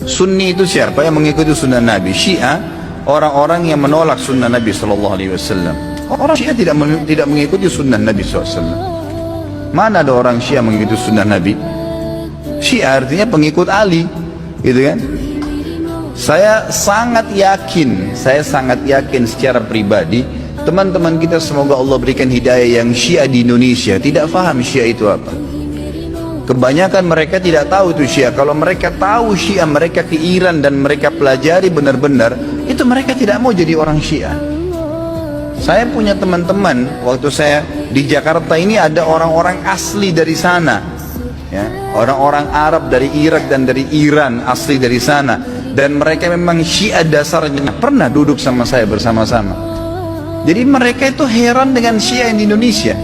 Sunni itu siapa? Yang mengikuti sunnah Nabi. Syiah, orang-orang yang menolak sunnah Nabi SAW. Orang Syiah tidak mengikuti sunnah Nabi SAW. Mana ada orang Syiah mengikuti sunnah Nabi? Syiah artinya pengikut Ali, gitu kan? Saya sangat yakin secara pribadi, teman-teman kita semoga Allah berikan hidayah yang Syiah di Indonesia tidak faham Syiah itu apa. Kebanyakan mereka tidak tahu itu Syiah. Kalau mereka tahu Syiah, mereka ke Iran dan mereka pelajari benar-benar, itu mereka tidak mau jadi orang Syiah. Saya punya teman-teman, waktu saya di Jakarta ini ada orang-orang asli dari sana, ya, orang-orang Arab dari Irak dan dari Iran asli dari sana, dan mereka memang Syiah dasarnya. Pernah duduk sama saya bersama-sama. Jadi mereka itu heran dengan Syiah di Indonesia.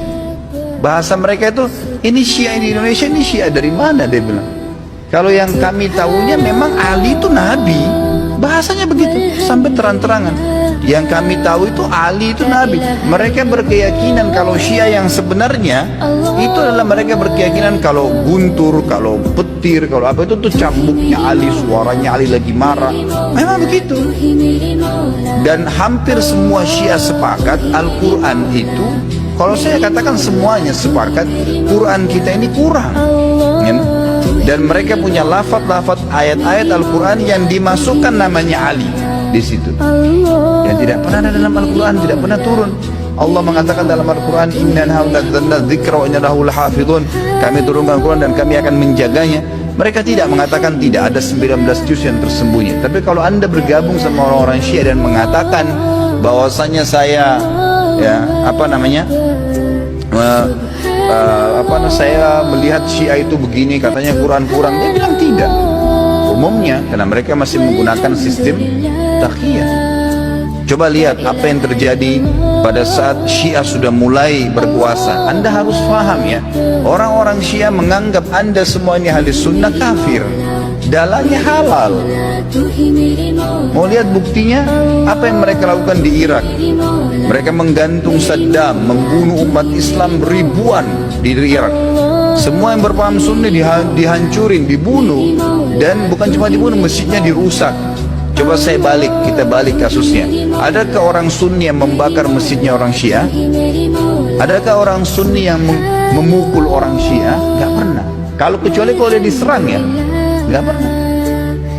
Bahasa mereka itu, ini Syiah di Indonesia, ini Syiah dari mana, dia bilang. Kalau yang kami tahunya memang Ali itu Nabi, bahasanya begitu sampai terang-terangan. Yang kami tahu itu Ali itu Nabi. Mereka berkeyakinan kalau Syiah yang sebenarnya itu adalah mereka berkeyakinan kalau guntur, kalau petir, kalau apa itu tuh cambuknya Ali, suaranya Ali lagi marah. Memang begitu. Dan hampir semua Syiah sepakat Al-Quran itu, kalau saya katakan semuanya sepakat, Quran kita ini kurang, ya? Dan mereka punya lafaz-lafaz ayat-ayat Al-Quran yang dimasukkan namanya Ali di situ. Yang tidak pernah ada dalam Al-Quran, tidak pernah turun. Allah mengatakan dalam Al-Quran, Inna nazzalna dzikra wa inna lahu lahafizun. Kami turunkan Al-Quran dan kami akan menjaganya. Mereka tidak mengatakan tidak ada 19 juz yang tersembunyi. Tapi kalau Anda bergabung sama orang-orang Syiah dan mengatakan bahwasanya saya saya melihat Syiah itu begini, katanya Quran kurang, dia bilang tidak. Umumnya karena mereka masih menggunakan sistem taqiyah. Coba lihat apa yang terjadi pada saat Syiah sudah mulai berkuasa. Anda harus paham ya, orang-orang Syiah menganggap Anda semua ini ahli sunnah kafir, dalahnya halal. Mau lihat buktinya? Apa yang mereka lakukan di Irak? Mereka menggantung Saddam, membunuh umat Islam ribuan di Irak. Semua yang berpaham Sunni dihancurin, dibunuh. Dan bukan cuma dibunuh, masjidnya dirusak. Coba kita balik kasusnya. Adakah orang Sunni yang membakar masjidnya orang Syiah? Adakah orang Sunni yang memukul orang Syiah? Gak pernah. Kecuali kalau dia diserang ya, gak pernah.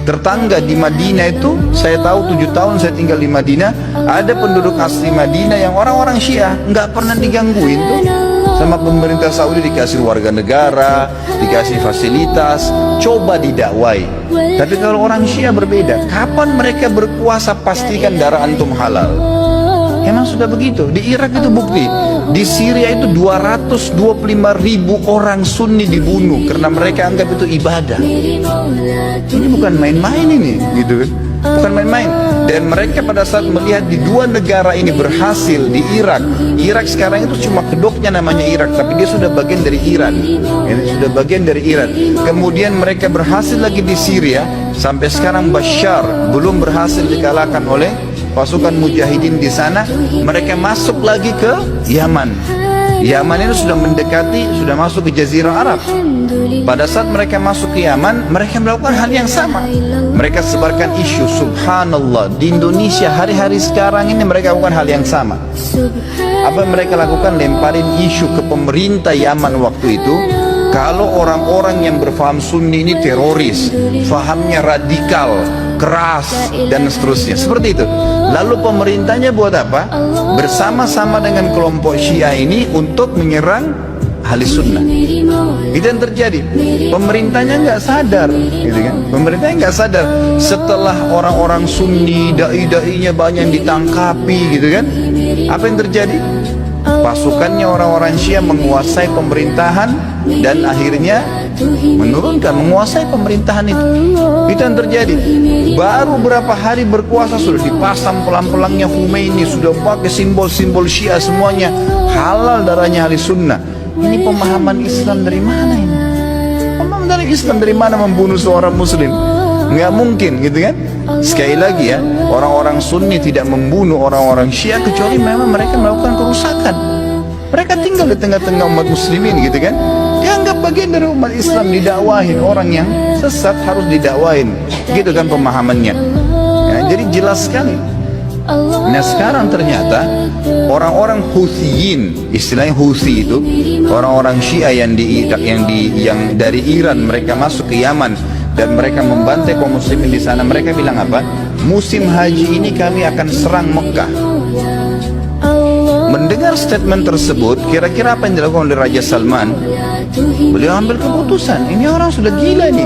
Tetangga di Madinah itu, saya tahu 7 tahun saya tinggal di Madinah, ada penduduk asli Madinah yang orang-orang Syiah, nggak pernah digangguin tuh sama pemerintah Saudi, dikasih warga negara, dikasih fasilitas, coba didakwai. Tapi kalau orang Syiah berbeda, kapan mereka berkuasa pastikan darah antum halal. Emang sudah begitu. Di Irak itu bukti. Di Syria itu 225.000 orang Sunni dibunuh karena mereka anggap itu ibadah. Ini bukan main-main ini, gitu kan? Bukan main-main. Dan mereka pada saat melihat di dua negara ini berhasil di Irak. Irak sekarang itu cuma kedoknya namanya Irak, tapi dia sudah bagian dari Iran. Ini sudah bagian dari Iran. Kemudian mereka berhasil lagi di Syria. Sampai sekarang Bashar belum berhasil dikalahkan oleh pasukan mujahidin di sana. Mereka masuk lagi ke Yaman. Yaman itu sudah mendekati, sudah masuk ke Jazirah Arab. Pada saat mereka masuk ke Yaman, mereka melakukan hal yang sama. Mereka sebarkan isu, subhanallah, di Indonesia hari-hari sekarang ini mereka lakukan hal yang sama. Apa yang mereka lakukan? Lemparin isu ke pemerintah Yaman waktu itu, kalau orang-orang yang berfaham Sunni ini teroris, fahamnya radikal, keras, dan seterusnya. Seperti itu. Lalu pemerintahnya buat apa? Bersama-sama dengan kelompok Syiah ini untuk menyerang ahli sunnah. Itu yang terjadi. Pemerintahnya nggak sadar, gitu kan? Pemerintahnya nggak sadar. Setelah orang-orang Sunni, dai-dainya banyak yang ditangkapi, gitu kan? Apa yang terjadi? Pasukannya orang-orang Syiah menguasai pemerintahan dan akhirnya menguasai pemerintahan itu. Itu yang terjadi. Baru berapa hari berkuasa sudah dipasang pelang-pelangnya Khomeini, sudah pakai simbol-simbol Syiah semuanya, halal darahnya ahli sunnah. Ini pemahaman Islam dari mana ini? Pemahaman dari Islam dari mana membunuh seorang muslim? Nggak mungkin, gitu kan? Sekali lagi ya, orang-orang Sunni tidak membunuh orang-orang Syiah kecuali memang mereka melakukan kerusakan. Mereka tinggal di tengah-tengah umat muslimin, gitu kan? Dianggap dianggap bagian dari umat Islam, didakwahin. Orang yang sesat harus didakwahin, gitu kan pemahamannya ya, jadi jelas sekali. Nah sekarang ternyata orang-orang Huthiyin, istilahnya Huthi itu orang-orang Syiah yang dari Iran, mereka masuk ke Yaman dan mereka membantai kaum muslimin di sana. Mereka bilang apa? Musim haji ini kami akan serang Mekah. Mendengar statement tersebut, kira-kira apa yang dilakukan oleh Raja Salman? Beliau ambil keputusan, ini orang sudah gila nih.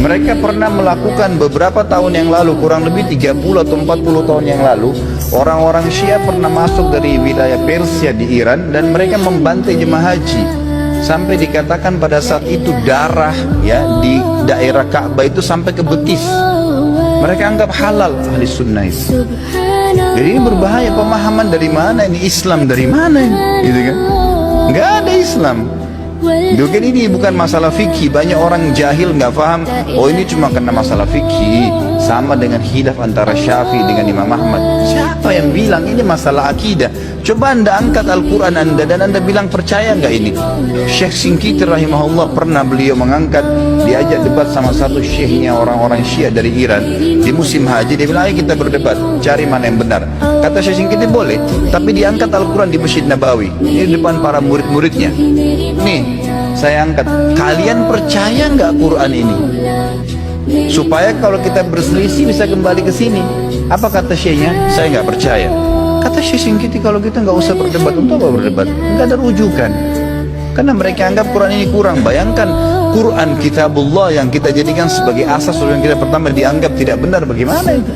Mereka pernah melakukan beberapa tahun yang lalu, kurang lebih 30 atau 40 tahun yang lalu, orang-orang Syiah pernah masuk dari wilayah Persia di Iran dan mereka membantai jemaah haji. Sampai dikatakan pada saat itu darah ya di daerah Ka'bah itu sampai ke betis. Mereka anggap halal ahli sunnah itu. Jadi ini berbahaya, pemahaman dari mana ini, Islam dari mana ini, gitu kan? Nggak ada Islam. Mungkin ini bukan masalah fikih. Banyak orang jahil nggak paham. Oh ini cuma karena masalah fikih, sama dengan khilaf antara Syafi'i dengan Imam Ahmad. Siapa yang bilang ini masalah akidah? Coba anda angkat Al-Quran anda dan anda bilang percaya nggak ini? Syekh Singkiti rahimahullah pernah beliau mengangkat, diajak debat sama satu syekhnya orang-orang Syiah dari Iran di musim haji. Dia bilang ayo kita berdebat, cari mana yang benar. Kata Syekh Singkiti boleh, tapi diangkat Al-Quran di Masjid Nabawi, ini depan para murid-muridnya. Nih saya angkat, kalian percaya nggak Quran ini? Supaya kalau kita berselisih bisa kembali ke sini. Apa kata syekhnya? Saya nggak percaya. Kata Syekh Singkiti, kalau kita nggak usah berdebat. Untuk apa berdebat? Nggak ada rujukan. Karena mereka anggap Quran ini kurang. Bayangkan Quran kitabullah yang kita jadikan sebagai asas yang kita pertama dianggap tidak benar, bagaimana itu?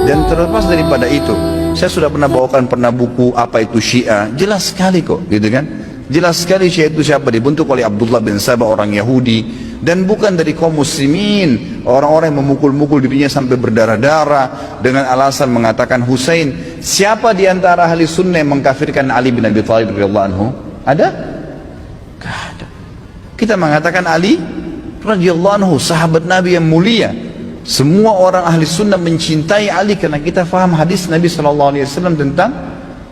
Dan terlepas daripada itu, saya sudah pernah bawakan buku apa itu Syiah, jelas sekali kok, gitu kan? Jelas sekali Syiah itu siapa, dibentuk oleh Abdullah bin Sabah, orang Yahudi, dan bukan dari kaum muslimin, orang-orang yang memukul-mukul dirinya sampai berdarah-darah dengan alasan mengatakan Husain. Siapa di antara ahli sunnah yang mengkafirkan Ali bin Abi Thalib radhiyallahu anhu? Ada? Gak ada. Kita mengatakan Ali radhiyallahu anhu sahabat Nabi yang mulia. Semua orang ahli sunnah mencintai Ali karena kita faham hadis Nabi SAW tentang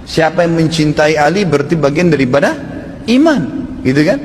siapa yang mencintai Ali berarti bagian daripada iman, gitu kan?